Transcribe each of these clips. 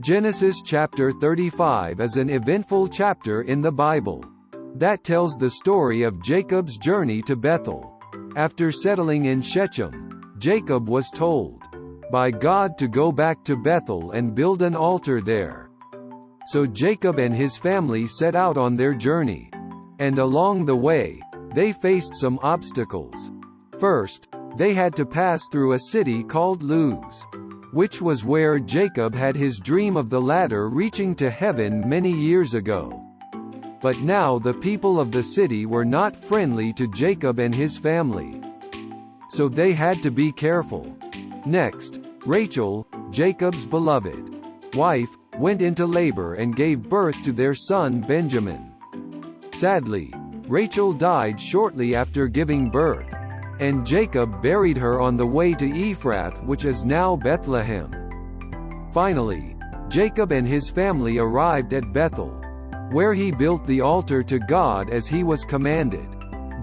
Genesis chapter 35 is an eventful chapter in the Bible that tells the story of Jacob's journey to Bethel. After settling in Shechem, Jacob was told by God to go back to Bethel and build an altar there. So Jacob and his family set out on their journey. And along the way, they faced some obstacles. First, they had to pass through a city called Luz, which was where Jacob had his dream of the ladder reaching to heaven many years ago. But now the people of the city were not friendly to Jacob and his family. So they had to be careful. Next, Rachel, Jacob's beloved wife, went into labor and gave birth to their son Benjamin. Sadly, Rachel died shortly after giving birth, and Jacob buried her on the way to Ephrath, which is now Bethlehem. Finally, Jacob and his family arrived at Bethel, where he built the altar to God as he was commanded.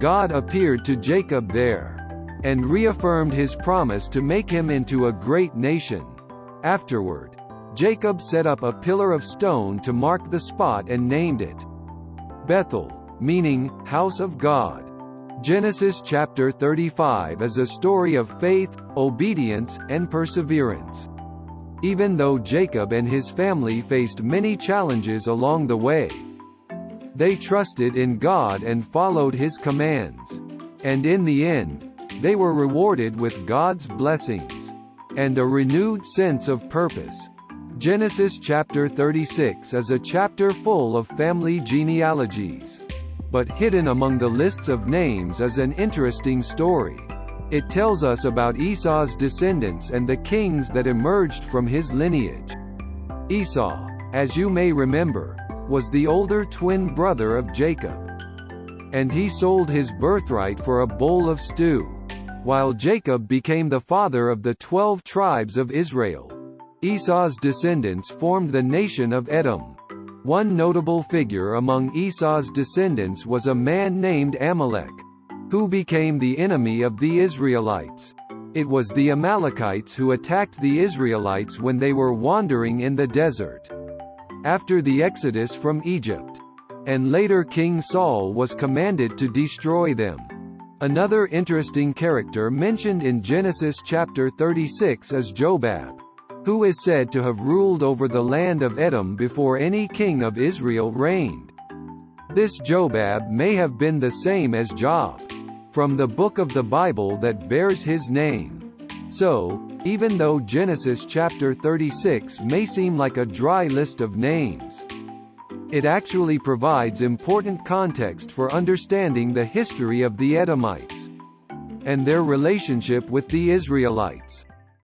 God appeared to Jacob there, and reaffirmed his promise to make him into a great nation. Afterward, Jacob set up a pillar of stone to mark the spot and named it Bethel, meaning, house of God. Genesis chapter 35 is a story of faith, obedience, and perseverance. Even though Jacob and his family faced many challenges along the way, they trusted in God and followed his commands. And in the end, they were rewarded with God's blessings and a renewed sense of purpose. Genesis chapter 36 is a chapter full of family genealogies. But hidden among the lists of names is an interesting story. It tells us about Esau's descendants and the kings that emerged from his lineage. Esau, as you may remember, was the older twin brother of Jacob. And he sold his birthright for a bowl of stew, while Jacob became the father of the 12 tribes of Israel. Esau's descendants formed the nation of Edom. One notable figure among Esau's descendants was a man named Amalek, who became the enemy of the Israelites. It was the Amalekites who attacked the Israelites when they were wandering in the desert after the exodus from Egypt, and later King Saul was commanded to destroy them. Another interesting character mentioned in Genesis chapter 36 is Jobab, who is said to have ruled over the land of Edom before any king of Israel reigned. This Jobab may have been the same as Job, from the book of the Bible that bears his name. So, even though Genesis chapter 36 may seem like a dry list of names, it actually provides important context for understanding the history of the Edomites and their relationship with the Israelites.